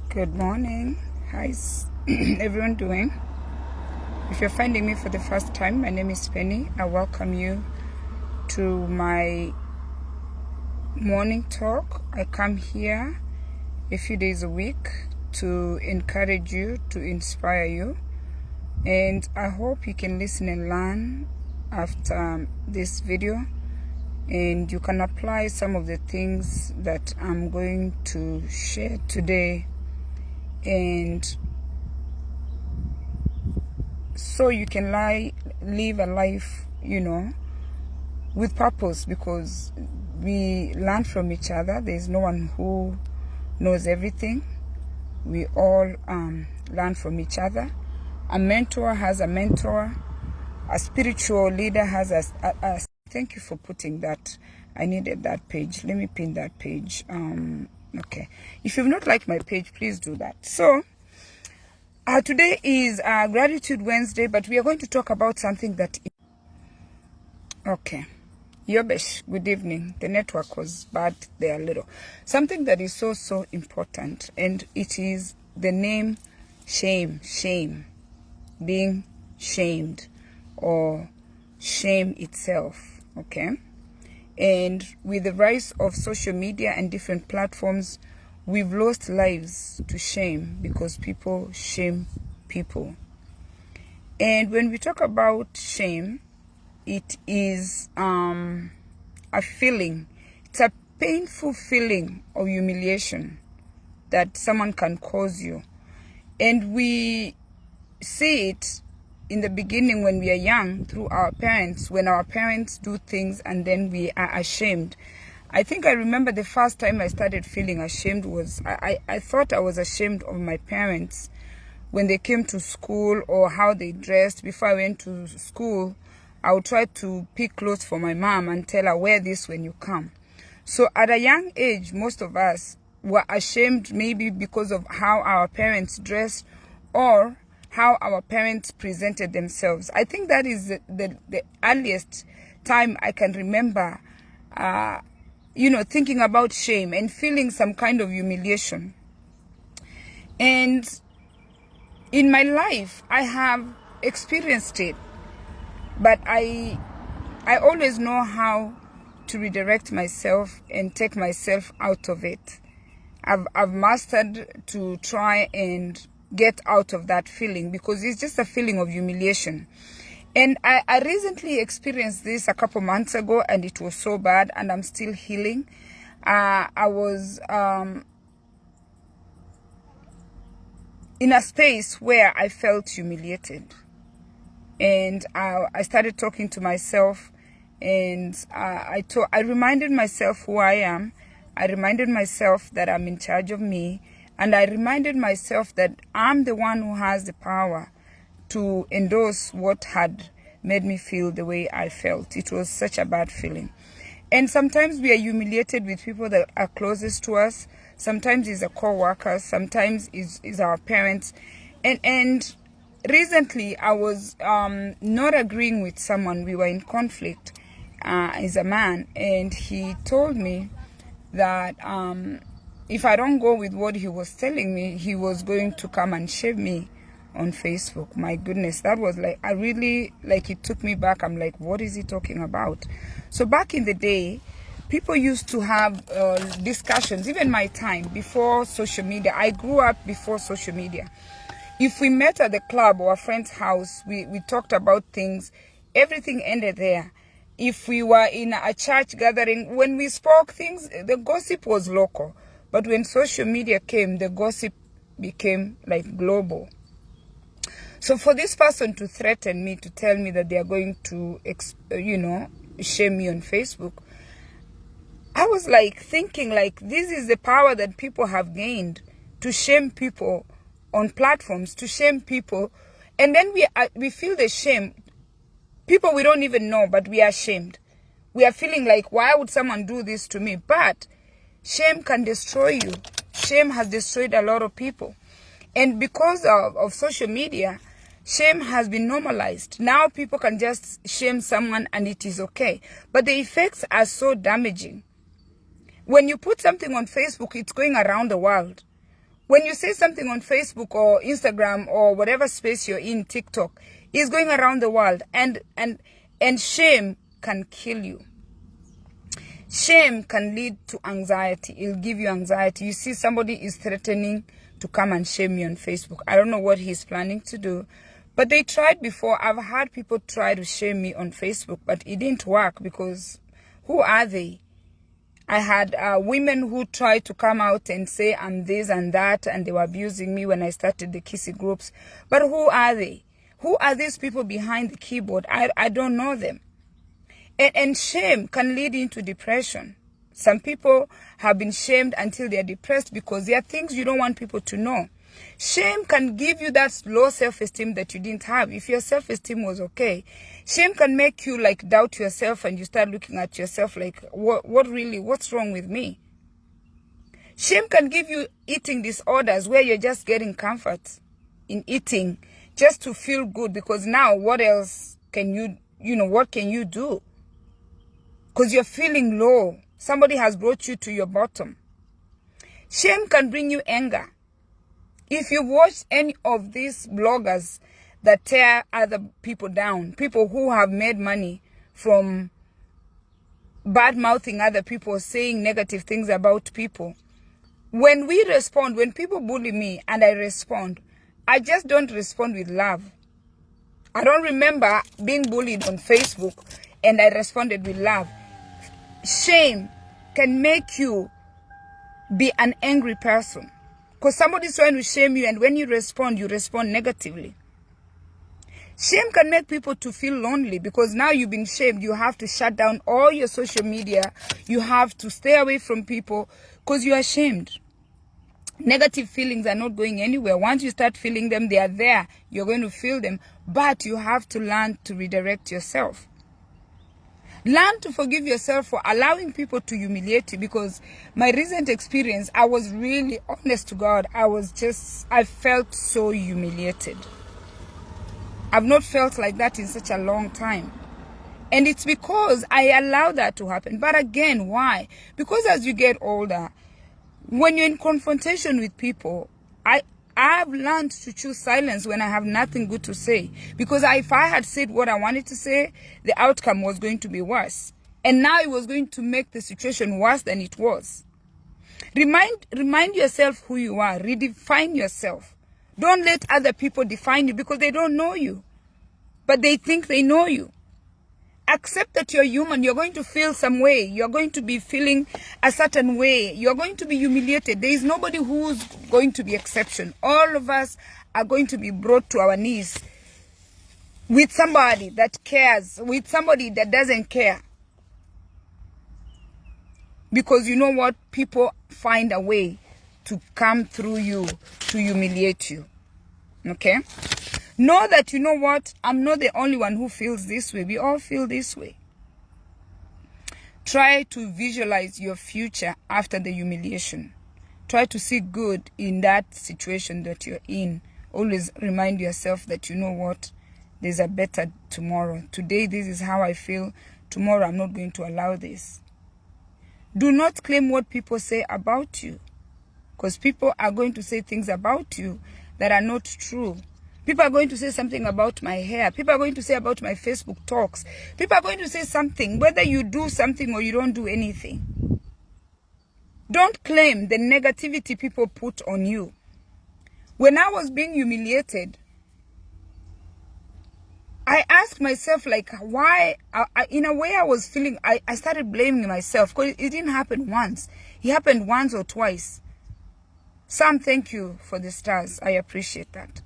Good morning. How's everyone doing? If you're finding me for the first time, my name is Penny. I welcome you to my morning talk. I come here a few days a week to encourage you, to inspire you, and I hope you can listen and learn after this video, and you can apply some of the things that I'm going to share today, and so you can live a life, with purpose, because we learn from each other. There's no one who knows everything. We all learn from each other. A mentor has a mentor. A spiritual leader has a thank you for putting that. I needed that page. Let me pin that page. Okay. If you've not liked my page, please do that. So, today is Gratitude Wednesday, but we are going to talk about something that... Okay. Yobesh, good evening. The network was bad there a little. Something that is so important, and it is the name shame. Shame. Being shamed, or shame itself. Okay? And with the rise of social media and different platforms, we've lost lives to shame because people shame people. And when we talk about shame, it is a feeling. It's a painful feeling of humiliation that someone can cause you. And we see it in the beginning when we are young through our parents, when our parents do things and then we are ashamed. I think I remember the first time I started feeling ashamed was I thought I was ashamed of my parents when they came to school or how they dressed. Before I went to school, I would try to pick clothes for my mom and tell her, wear this when you come. So at a young age, most of us were ashamed, maybe because of how our parents dressed or how our parents presented themselves. I think that is the earliest time I can remember, thinking about shame and feeling some kind of humiliation. And in my life, I have experienced it, but I always know how to redirect myself and take myself out of it. I've mastered to try and get out of that feeling, because it's just a feeling of humiliation. And I recently experienced this a couple months ago, and it was so bad, and I'm still healing. I was in a space where I felt humiliated, and I started talking to myself, and I reminded myself who I am. I reminded myself that I'm in charge of me, and I reminded myself that I'm the one who has the power to endorse what had made me feel the way I felt. It was such a bad feeling. And sometimes we are humiliated with people that are closest to us. Sometimes it's a co-worker. Sometimes it's our parents. And recently I was not agreeing with someone. We were in conflict. He's a man, and he told me that if I don't go with what he was telling me, he was going to come and shame me on Facebook. My goodness, that was like, it took me back. I'm like, what is he talking about? So back in the day, people used to have discussions, even my time, before social media. I grew up before social media. If we met at the club or a friend's house, we talked about things. Everything ended there. If we were in a church gathering, when we spoke things, the gossip was local. But when social media came, the gossip became like global. So for this person to threaten me, to tell me that they are going to, shame me on Facebook, I was like thinking, like, this is the power that people have gained to shame people on platforms, to shame people. And then we feel the shame. People we don't even know, but we are ashamed. We are feeling like, why would someone do this to me? But shame can destroy you. Shame has destroyed a lot of people. And because of social media, shame has been normalized. Now people can just shame someone and it is okay. But the effects are so damaging. When you put something on Facebook, it's going around the world. When you say something on Facebook or Instagram or whatever space you're in, TikTok, is going around the world, and shame can kill you. Shame can lead to anxiety. It'll give you anxiety. You see somebody is threatening to come and shame you on Facebook. I don't know what he's planning to do, but they tried before. I've had people try to shame me on Facebook, but it didn't work because who are they? I had women who tried to come out and say I'm this and that, and they were abusing me when I started the Kissy groups. But who are they? Who are these people behind the keyboard? I don't know them. And shame can lead into depression. Some people have been shamed until they're depressed because there are things you don't want people to know. Shame can give you that low self-esteem that you didn't have. If your self-esteem was okay, shame can make you like doubt yourself, and you start looking at yourself like, what's wrong with me? Shame can give you eating disorders where you're just getting comfort in eating just to feel good, because now what else can what can you do? Because you're feeling low. Somebody has brought you to your bottom. Shame can bring you anger. If you watch any of these bloggers that tear other people down, people who have made money from bad-mouthing other people, saying negative things about people, when we respond, when people bully me and I respond, I just don't respond with love. I don't remember being bullied on Facebook and I responded with love. Shame can make you be an angry person. Because somebody's trying to shame you, and when you respond negatively. Shame can make people to feel lonely, because now you've been shamed. You have to shut down all your social media. You have to stay away from people because you are shamed. Negative feelings are not going anywhere. Once you start feeling them, they are there. You're going to feel them. But you have to learn to redirect yourself. Learn to forgive yourself for allowing people to humiliate you, because my recent experience, I was really honest to God. I felt so humiliated. I've not felt like that in such a long time. And it's because I allowed that to happen. But again, why? Because as you get older, when you're in confrontation with people, I've learned to choose silence when I have nothing good to say. Because if I had said what I wanted to say, the outcome was going to be worse. And now it was going to make the situation worse than it was. Remind yourself who you are. Redefine yourself. Don't let other people define you, because they don't know you. But they think they know you. Accept that you're human. You're going to feel some way. You're going to be feeling a certain way. You're going to be humiliated. There is nobody who's going to be exception. All of us are going to be brought to our knees with somebody that cares, with somebody that doesn't care. Because you know what? People find a way to come through you to humiliate you. Okay? Know that, you know what, I'm not the only one who feels this way. We all feel this way. Try to visualize your future after the humiliation. Try to see good in that situation that you're in. Always remind yourself that, you know what, there's a better tomorrow. Today, this is how I feel. Tomorrow, I'm not going to allow this. Do not claim what people say about you, because people are going to say things about you that are not true. People are going to say something about my hair. People are going to say about my Facebook talks. People are going to say something, whether you do something or you don't do anything. Don't claim the negativity people put on you. When I was being humiliated, I asked myself, like, why? In a way, I was feeling, I started blaming myself, because it didn't happen once. It happened once or twice. Sam, thank you for the stars. I appreciate that.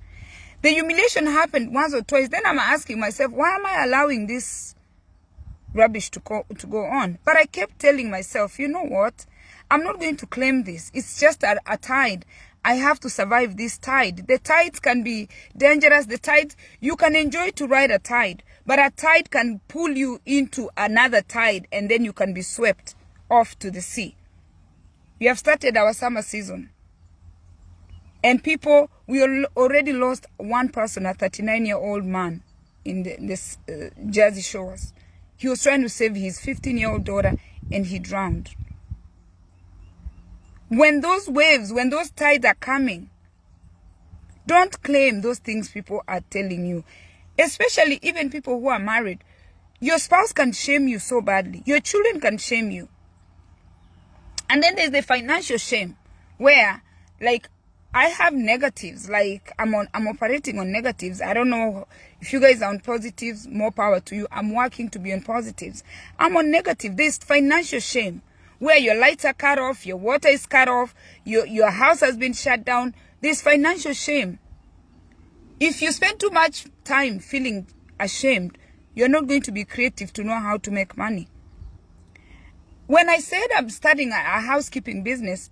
The humiliation happened once or twice. Then I'm asking myself, why am I allowing this rubbish to go on? But I kept telling myself, you know what? I'm not going to claim this. It's just a tide. I have to survive this tide. The tides can be dangerous. The tides, you can enjoy to ride a tide, but a tide can pull you into another tide, and then you can be swept off to the sea. We have started our summer season. And people, we already lost one person, a 39-year-old man in this Jersey Shores. He was trying to save his 15-year-old daughter, and he drowned. When those waves, when those tides are coming, don't claim those things people are telling you. Especially even people who are married. Your spouse can shame you so badly. Your children can shame you. And then there's the financial shame, where, like, I have negatives. Like, I'm operating on negatives. I don't know if you guys are on positives. More power to you. I'm working to be on positives. I'm on negative. There's financial shame, where your lights are cut off, your water is cut off, your house has been shut down. There's financial shame. If you spend too much time feeling ashamed, you're not going to be creative to know how to make money. When I said I'm starting a housekeeping business,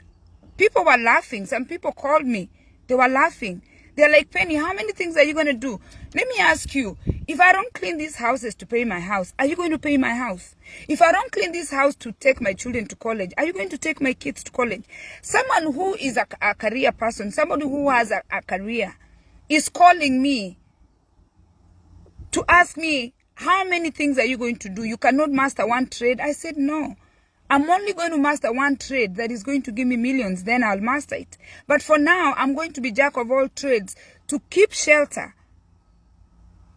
people were laughing. Some people called me. They were laughing. They're like, Penny, how many things are you going to do? Let me ask you, if I don't clean these houses to pay my house, are you going to pay my house? If I don't clean this house to take my children to college, are you going to take my kids to college? Someone who is a career person, somebody who has a career, is calling me to ask me, how many things are you going to do? You cannot master one trade. I said, no. I'm only going to master one trade that is going to give me millions. Then I'll master it. But for now, I'm going to be jack of all trades to keep shelter.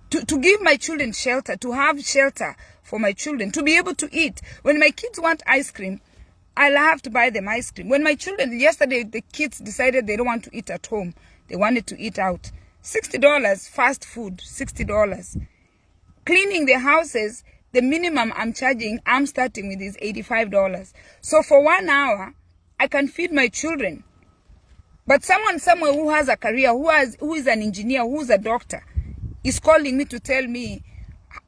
To give my children shelter. To have shelter for my children. To be able to eat. When my kids want ice cream, I'll have to buy them ice cream. When my children, yesterday, the kids decided they don't want to eat at home. They wanted to eat out. $60 fast food. $60. Cleaning the houses, the minimum I'm starting with is $85. So for 1 hour, I can feed my children. But someone somewhere who has a career, who is an engineer, who's a doctor, is calling me to tell me,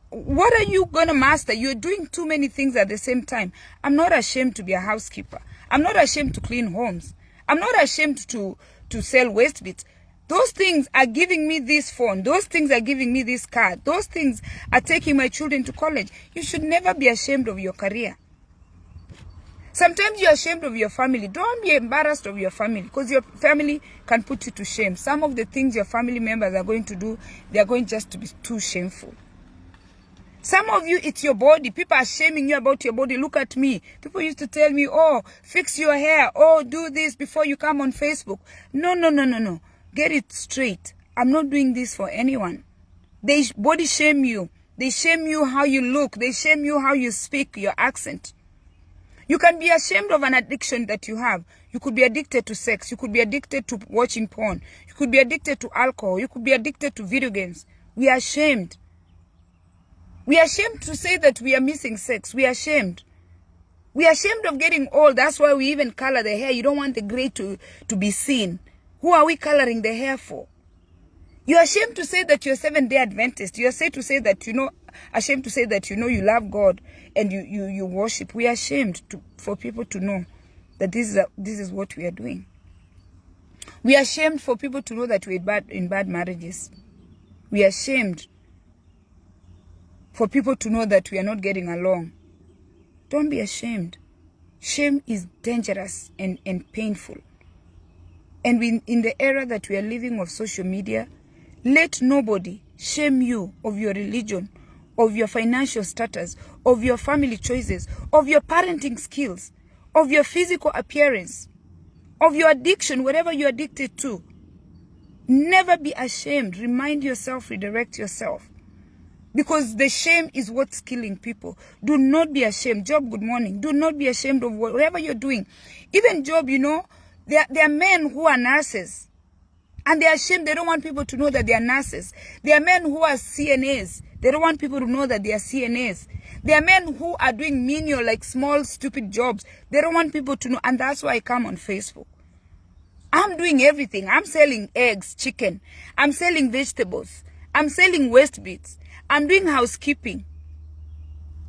what are you going to master? You're doing too many things at the same time. I'm not ashamed to be a housekeeper. I'm not ashamed to clean homes. I'm not ashamed to sell waste bits. Those things are giving me this phone. Those things are giving me this car. Those things are taking my children to college. You should never be ashamed of your career. Sometimes you're ashamed of your family. Don't be embarrassed of your family, because your family can put you to shame. Some of the things your family members are going to do, they are going just to be too shameful. Some of you, it's your body. People are shaming you about your body. Look at me. People used to tell me, oh, fix your hair. Oh, do this before you come on Facebook. No, no, no, no, no. Get it straight. I'm not doing this for anyone. They body shame you. They shame you how you look. They shame you how you speak, your accent. You can be ashamed of an addiction that you have. You could be addicted to sex. You could be addicted to watching porn. You could be addicted to alcohol. You could be addicted to video games. We are ashamed. We are ashamed to say that we are missing sex. We are ashamed. We are ashamed of getting old. That's why we even color the hair. You don't want the gray to be seen. Who are we coloring the hair for? You're ashamed to say that you're Seventh-day Adventist. You're ashamed to say that ashamed to say that you love God and you worship. We are ashamed for people to know that this is what we are doing. We are ashamed for people to know that we're in bad marriages. We are ashamed for people to know that we are not getting along. Don't be ashamed. Shame is dangerous and painful. And in the era that we are living of social media, let nobody shame you of your religion, of your financial status, of your family choices, of your parenting skills, of your physical appearance, of your addiction, whatever you're addicted to. Never be ashamed. Remind yourself, redirect yourself. Because the shame is what's killing people. Do not be ashamed. Job, good morning. Do not be ashamed of whatever you're doing. Even Job, there are men who are nurses. And they are ashamed. They don't want people to know that they are nurses. There are men who are CNAs. They don't want people to know that they are CNAs. There are men who are doing menial, like small, stupid jobs. They don't want people to know. And that's why I come on Facebook. I'm doing everything. I'm selling eggs, chicken. I'm selling vegetables. I'm selling waste bits. I'm doing housekeeping.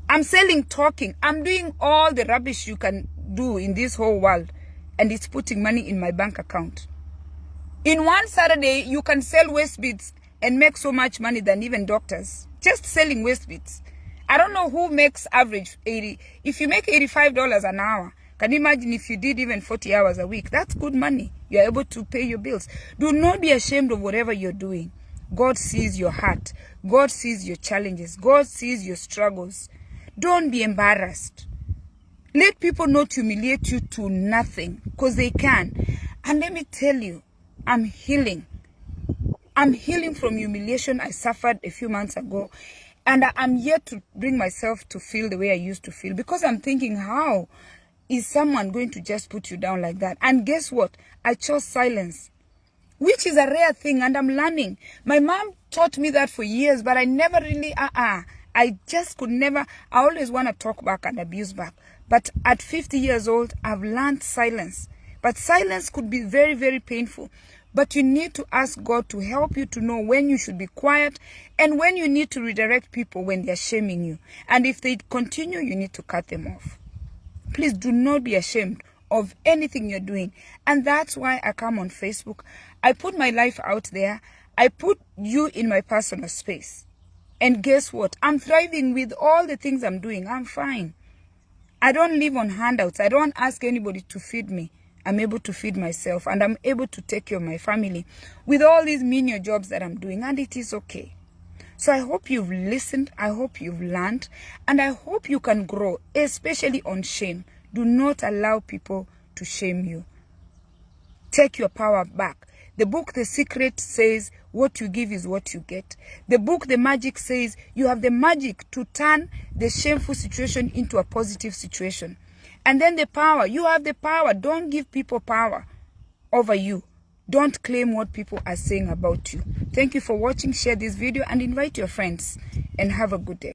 I'm selling talking. I'm doing all the rubbish you can do in this whole world. And it's putting money in my bank account. In one Saturday, you can sell waste bits and make so much money than even doctors. Just selling waste bits. I don't know who makes average 80. If you make $85 an hour, can you imagine if you did even 40 hours a week? That's good money. You're able to pay your bills. Do not be ashamed of whatever you're doing. God sees your heart. God sees your challenges. God sees your struggles. Don't be embarrassed. Let people not humiliate you to nothing, because they can. And let me tell you, I'm healing. I'm healing from humiliation I suffered a few months ago. And I'm yet to bring myself to feel the way I used to feel, because I'm thinking, how is someone going to just put you down like that? And guess what? I chose silence, which is a rare thing, and I'm learning. My mom taught me that for years, but I never really, I just could never. I always want to talk back and abuse back. But at 50 years old, I've learned silence. But silence could be very, very painful. But you need to ask God to help you to know when you should be quiet and when you need to redirect people when they're shaming you. And if they continue, you need to cut them off. Please do not be ashamed of anything you're doing. And that's why I come on Facebook. I put my life out there. I put you in my personal space. And guess what? I'm thriving with all the things I'm doing. I'm fine. I don't live on handouts. I don't ask anybody to feed me. I'm able to feed myself, and I'm able to take care of my family with all these menial jobs that I'm doing, and it is okay. So I hope you've listened. I hope you've learned, and I hope you can grow, especially on shame. Do not allow people to shame you. Take your power back. The book The Secret says what you give is what you get. The book The Magic says you have the magic to turn the shameful situation into a positive situation. And then the power. You have the power. Don't give people power over you. Don't claim what people are saying about you. Thank you for watching. Share this video and invite your friends. And have a good day.